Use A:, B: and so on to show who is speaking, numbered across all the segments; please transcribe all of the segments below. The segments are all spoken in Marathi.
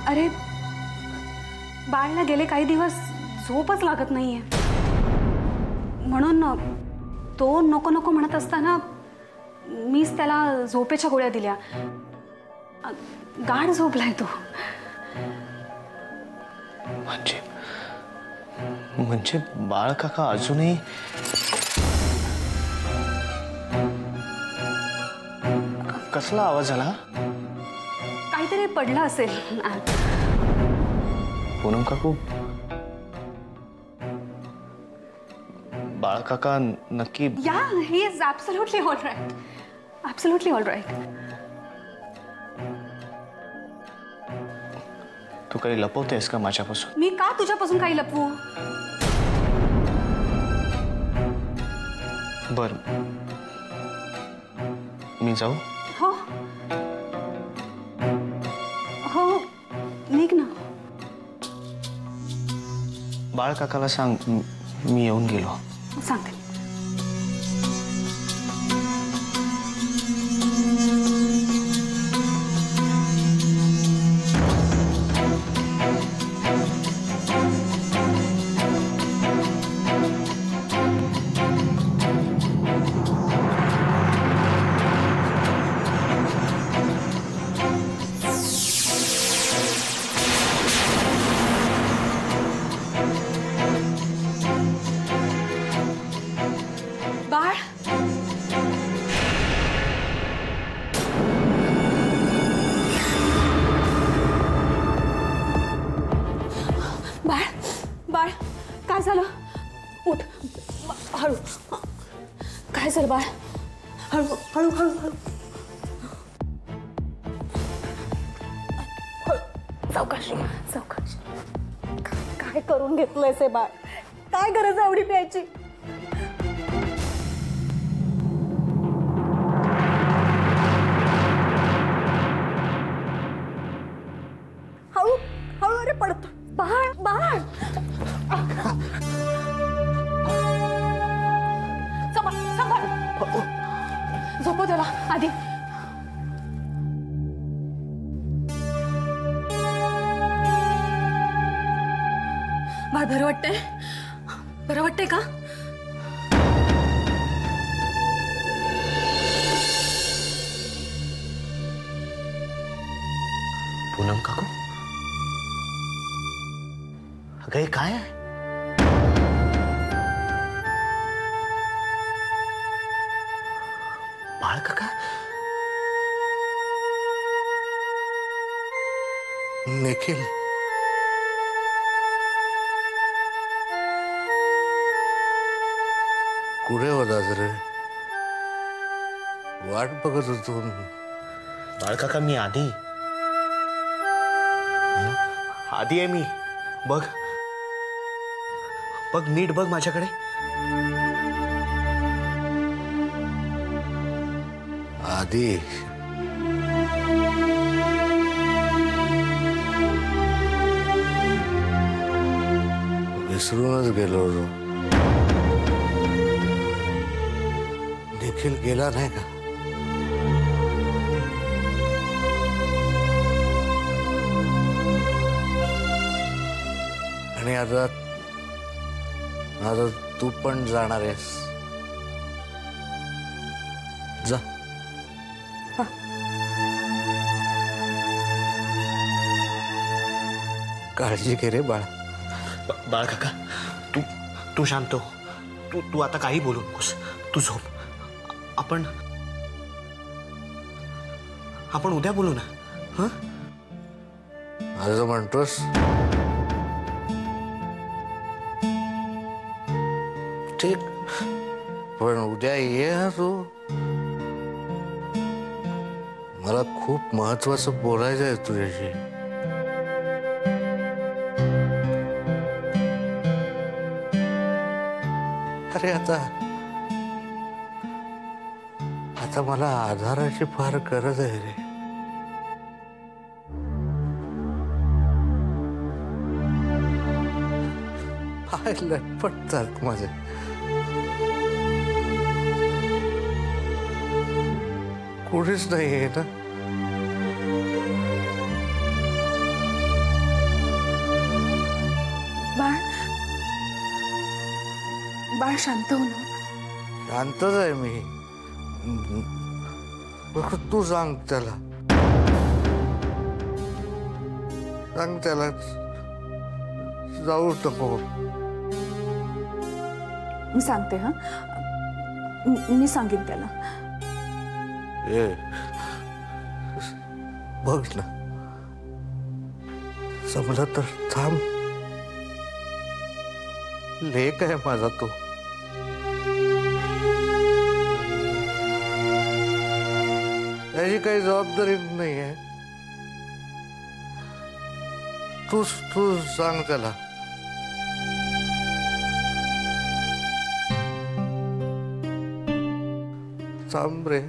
A: अरे बाळला गेले काही दिवस झोपच लागत नाहीये, म्हणून तो नको नको म्हणत असताना मीच त्याला झोपेच्या गोळ्या दिल्या. गाढ झोपलाय तो.
B: म्हणजे बाळ काका अजूनही कसला आवाज आला?
A: काहीतरी पडलं असेल.
B: पूनम काकू, बाळ काका नक्की?
A: या, he is absolutely all right. Absolutely all right.
B: तू काही लपवतेस का माझ्यापासून?
A: मी का तुझ्यापासून काही लपवू?
B: बर, मी जाऊ?
A: हो हो, निघ ना.
B: बाळ काकाला सांग मी येऊन गेलो.
A: सांगते. बाळ, बाळ, बाळ, काय झालं? उठ. हळू. काय झालं बाळ? हळू हळू हळू हळू. सावकाश सावकाश. काय करून घेतलंयस हे बाळ? काय गरज आहे एवढी प्यायची? हळू हळू. अरे पडतो. बाळ बाळ, सांभाळ सांभाळ. झोपव त्याला आधी. बाळ, बरं वाटतंय? बरं वाटतंय का?
B: पूनम काकू, अगं हे काय आहे? बाळ काका?
C: निखिल, कुठे होतास रे? वाट बघत होतो.
B: बाळ काका, मी आधी आहे. मी बघ बघ, नीट बघ माझ्याकडे.
C: आधी विसरूनच गेलो होतो. निखिल गेला नाही का? आणि आता तू पण जाणार आहेस? जा. काळजी घे रे बाळा.
B: बाळ काका, तू शांत हो. तू आता काही बोलू नकोस. तू झोप. आपण उद्या बोलू ना. हं?
C: असं म्हणतोस? ठीक, पण उद्या ये हा तू. मला खूप महत्वाचं बोलायचं आहे तुझ्याशी. अरे आता मला आधाराची फार गरज आहे रे. पाय लटपटतात माझे. कोणीच नाही आहे ना.
D: बाळ शांत हो ना.
C: शांतच आहे मी. तू सांग त्याला, सांग त्याला जाऊ नको.
D: मी सांगते. हा, मी सांगेन त्याला.
C: बघ ना, जमलं तर थांब. लेक आहे माझा तो. त्याची काही जबाबदारी नाही आहे. तू सांग त्याला. थांब रे,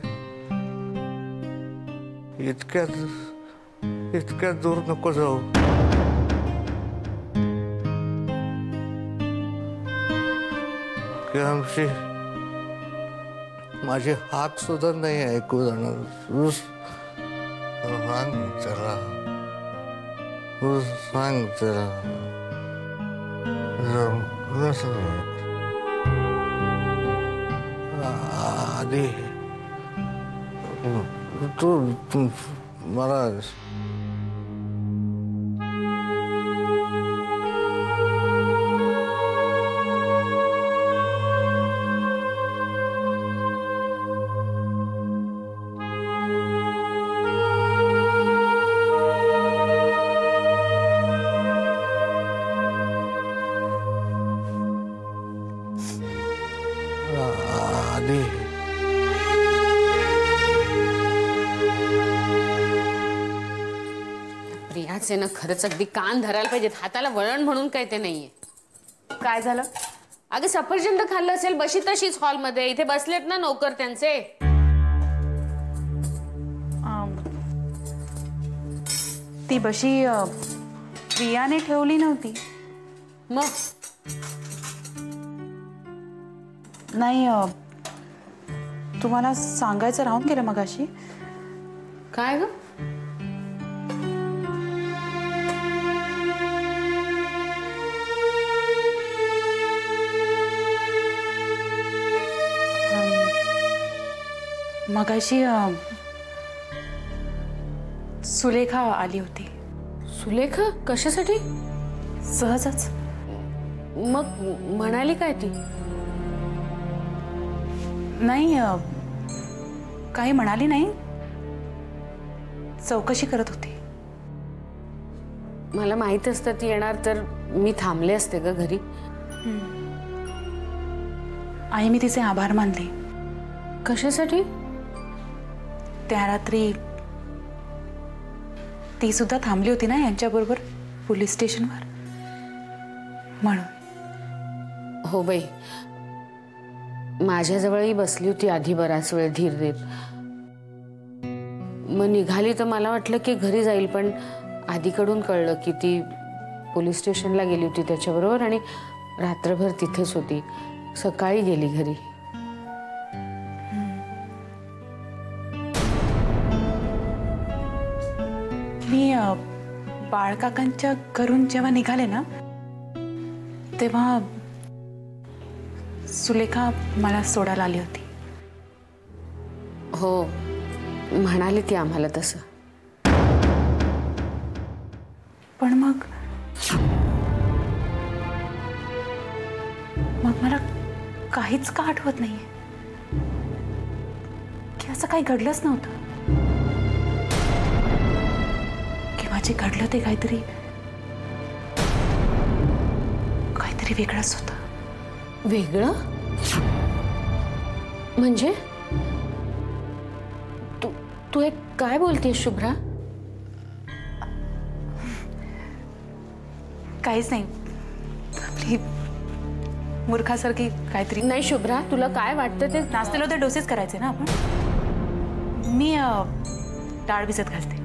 C: इतक्या दूर नको जाऊ. की आमची माझे हात सुद्धा नाही ऐकू जाणार. सांग त्याला, सांग त्याला. आधी तू मला आधी
E: प्रियाचे ना खरंच अगदी कान धरायला पाहिजेत. हाताला वळण म्हणून काय ते नाहीये.
A: काय झालं?
E: अगं सफरचंद खाल्लं असेल, बशी तशीच हॉलमध्ये. इथे बसलेत ना नोकर त्यांचे.
A: ती बशी प्रियाने ठेवली नव्हती.
E: मग
A: नाही, तुम्हाला सांगायचं राहून गेलं मगाशी.
E: काय ग?
A: मगाशी सुलेखा आली होती.
E: सुलेखा? कशासाठी?
A: सहजच.
E: मग म्हणाली काय ती?
A: नाही, काही म्हणाली नाही. चौकशी करत होती.
E: मला माहित असतं ती येणार तर मी थांबले असते ग घरी.
A: आणि मी तिचे आभार मानले.
E: कशासाठी?
A: त्या रात्री ती सुद्धा थांबली होती ना यांच्याबरोबर पोलीस स्टेशनवर, म्हणून.
E: हो बाई, माझ्याजवळही बसली होती आधी बराच वेळ धीर देत. मग निघाली तर मला वाटलं की घरी जाईल, पण आधीकडून कळलं की ती पोलीस स्टेशनला गेली होती त्याच्याबरोबर आणि रात्रभर तिथेच होती. सकाळी गेली घरी.
A: मी बाळकाकांच्या घरून जेव्हा निघाले ना, तेव्हा सुलेखा मला सोडायला आली होती.
E: हो, म्हणाली ती आम्हाला तसं.
A: पण मग मला काहीच का आठवत नाहीये की असं काही घडलंच नव्हतं. किंवा जे घडलं ते काहीतरी वेगळंच होतं.
E: वेगळं म्हणजे? तू एक काय बोलतेस शुभ्रा?
A: काहीच नाही, आपली मूर्खासारखी काहीतरी.
E: नाही शुभ्रा, तुला काय वाटतं ते?
A: नाश्त्याला तर डोसेस करायचे ना आपण. मी डाळ भिजत घालते.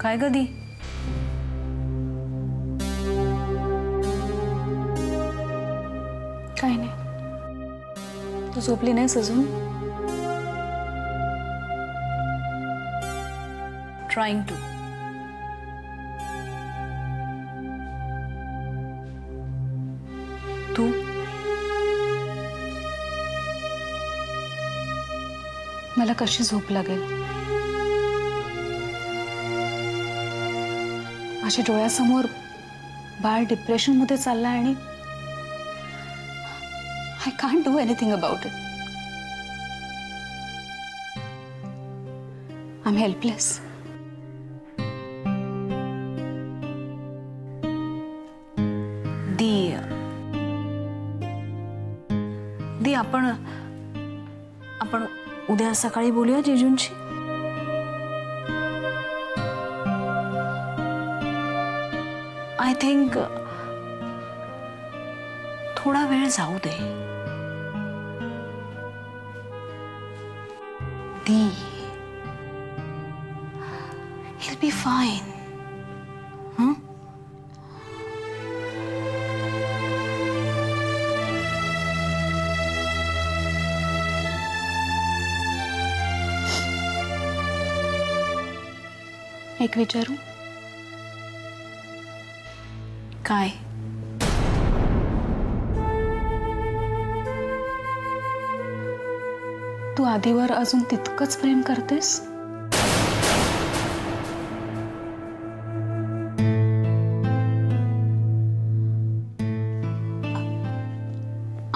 D: काय कधी
A: काही नाही. तू झोपली नाहीस अजून?
D: Trying to. तू
A: मला कशी झोप लागेल? माझ्या डोळ्यासमोर बाळ डिप्रेशन मध्ये चाललाय आणि I can't do anything about it. I'm helpless.
D: दी आपण उद्या सकाळी बोलूया जेजूंशी. आय थिंक थोडा वेळ जाऊ दे. दी he'll be fine.
A: एक विचारू?
D: काय?
A: तू आधीवर अजून तितकंच प्रेम करतेस?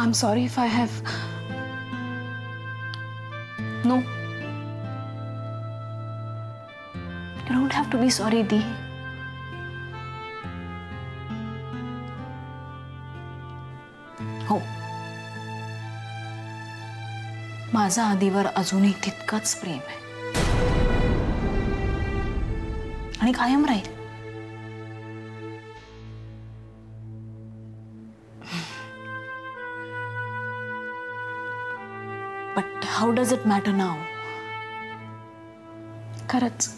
A: I'm sorry if I have.
D: No. You don't have to be sorry, Dee. हो, माझा आधीवर अजूनही तितकंच प्रेम आहे आणि कायम राहील. But how does it matter now?
A: खरंच,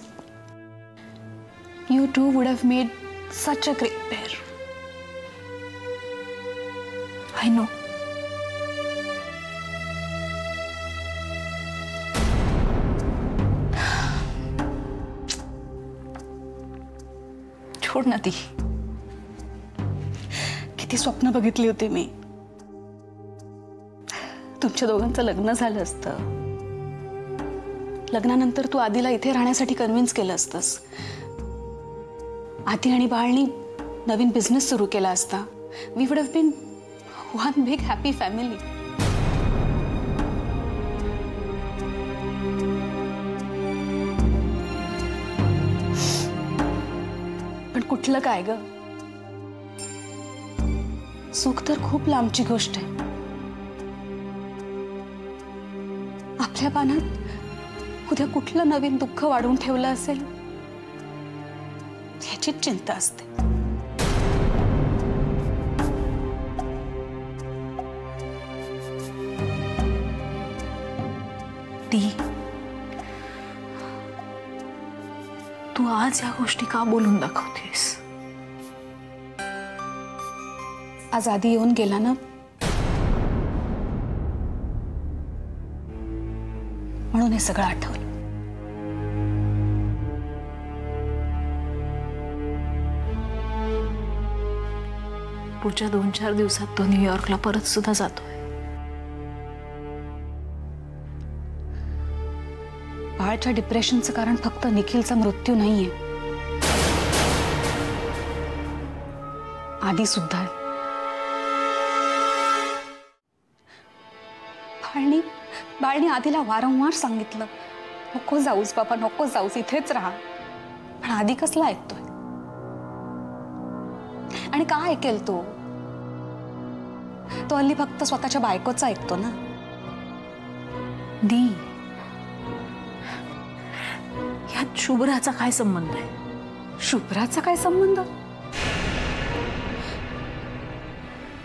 A: you two would have made such a great pair.
D: I know.
A: छोड ना ती. किती स्वप्न बघितली होती मी. तुमच्या दोघांचं लग्न झालं असतं. लग्नानंतर तू आधीला इथे राहण्यासाठी कन्व्हिन्स केलं असतंस. आधी आणि बाळनी नवीन बिझनेस सुरू केला असता. We would have been one big happy family. पण कुठलं काय ग? सुख तर खूप लांबची गोष्ट आहे. आपल्या पानात उद्या कुठलं नवीन दुःख वाढवून ठेवलं असेल याचीच चिंता असते.
D: ती तू आज या गोष्टी का बोलून दाखवतेस?
A: आज आधी येऊन गेला ना, म्हणून हे सगळं आठवलं.
D: पुढच्या 2-4 दिवसात तो न्यूयॉर्कला परत सुद्धा जातोय.
A: बाळच्या डिप्रेशनचं कारण फक्त निखिलचा मृत्यू नाहीये, आधी सुद्धा आहे. बाळनी आधीला वारंवार सांगितलं, नको जाऊस बाबा, नको जाऊस, इथेच राहा. पण आधी कसला ऐकतोय? आणि का ऐकेल तो? तो हल्ली फक्त स्वतःच्या बायकोचं ऐकतो ना.
D: दी, यात शुभ्राचा काय संबंध आहे?
A: शुभ्राचा काय संबंध?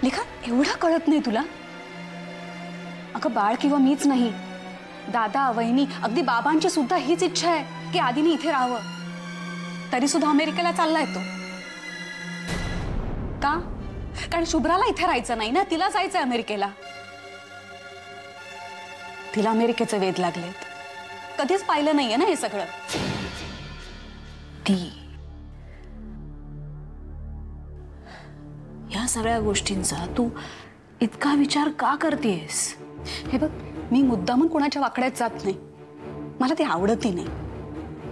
A: लेखा, एवढा कळत नाही तुला? अगं, बाळ किंवा मीच नाही, दादा वहिनी अगदी बाबांची सुद्धा हीच इच्छा आहे की आदिनी इथे राहावं. तरी सुद्धा अमेरिकेला चाललाय तो. का? कारण शुभ्राला इथे राहायचं नाही ना, तिला जायचंय अमेरिकेला. तिला अमेरिकेचे वेध लागलेत. कधीच पाहिलं नाहीये ना हे सगळं.
D: ती या सगळ्या गोष्टींचा तू इतका विचार का करतेस?
A: हे बघ, मी मुद्दामून कोणाच्या वाकड्यात जात नाही. मला ते आवडतही नाही.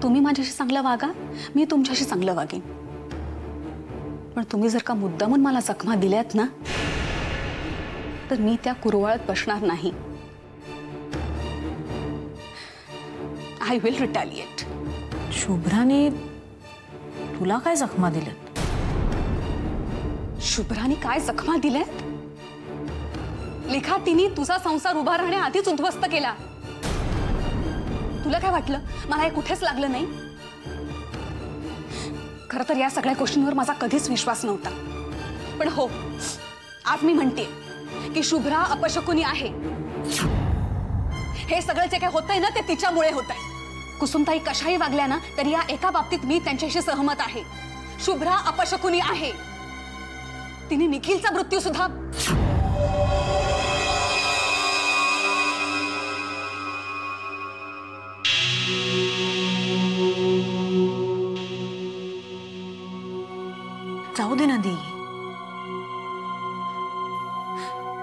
A: तुम्ही माझ्याशी चांगलं वागा, मी तुमच्याशी चांगलं वागेन. पण तुम्ही जर का मुद्दामून मला जखमा दिल्यात ना, तर मी त्या कुरवाळत बसणार नाही. I will retaliate.
D: शुभ्राने तुला काय जखमा दिल्यात?
A: शुभ्राने काय जखमा दिल्यात? लेखा, तिने तुझा संसार उभा राहण्याआधीच उद्ध्वस्त केला. तुला काय वाटलं मला हे कुठेच लागलं नाही? खरं तर या सगळ्या गोष्टींवर माझा कधीच विश्वास नव्हता. पण हो, आज मी म्हणते की शुभ्रा अपशकुनी आहे. हे सगळं जे काही होतंय ना, ते तिच्यामुळे होतंय. कुसुमताई कशाही वागल्या ना, तरी या एका बाबतीत मी त्यांच्याशी सहमत आहे. शुभ्रा अपशकुनी आहे. तिने निखिलचा मृत्यू सुद्धा
D: जाऊ दे ना दी.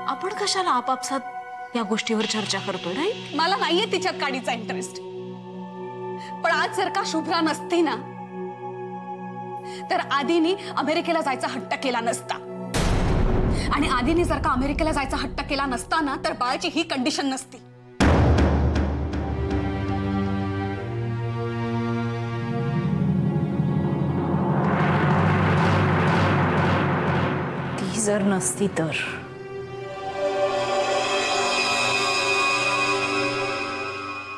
D: आपण कशाला आपापसात या गोष्टीवर चर्चा करतोय? नाही,
A: मला नाहीये तिच्यात काडीचा इंटरेस्ट. पण आज जर का शुभ्रा नसती ना, तर आदिनी अमेरिकेला जायचा हट्ट केला नसता. आणि आदिनी जर का अमेरिकेला जायचा हट्ट केला नसता ना, तर बाळाची ही कंडिशन नसती.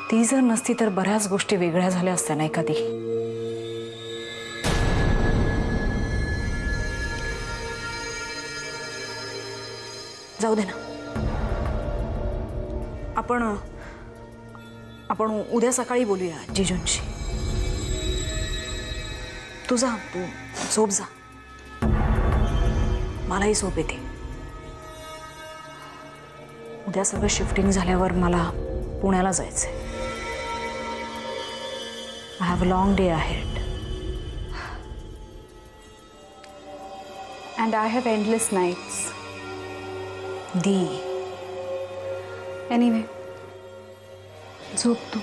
D: ती जर नसती तर बऱ्याच गोष्टी वेगळ्या झाल्या असत्या नाही कधी. जाऊ दे ना. आपण उद्या सकाळी बोलूया जिजूंशी. तू झोप जा. मलाही झोप येते. उद्या सगळं शिफ्टिंग झाल्यावर मला पुण्याला जायचंय. I have a long day ahead.
A: And I have endless nights.
D: Dee.
A: Anyway, झोप तू.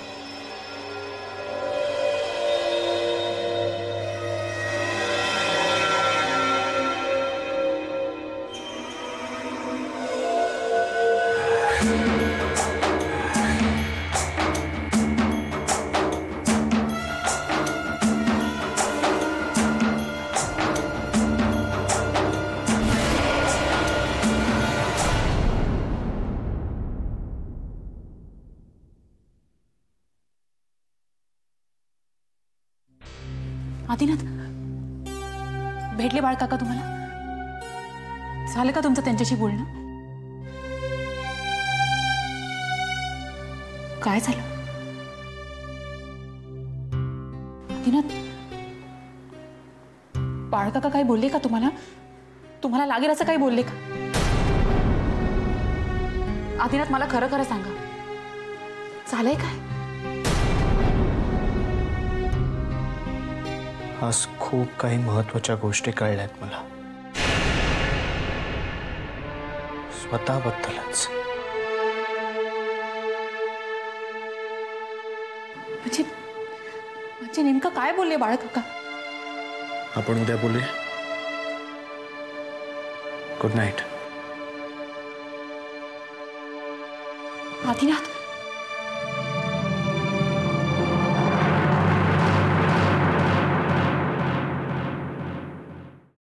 D: आदिनाथ, भेटले बाळ काका तुम्हाला? झालं का तुमचं त्यांच्याशी बोलणं? काय झालं? आदिनाथ, बाळ काका काय बोलले का तुम्हाला? तुम्हाला लागेल असं काही बोलले का? आदिनाथ, मला खरं खरं सांगा, झालंय काय?
B: आज खूप काही महत्त्वाच्या गोष्टी कळल्यात मला, स्वतःबद्दलच.
D: म्हणजे नेमकं काय बोलले बाळ काका?
B: आपण उद्या बोलूया. Good night.
D: आदिनाथ,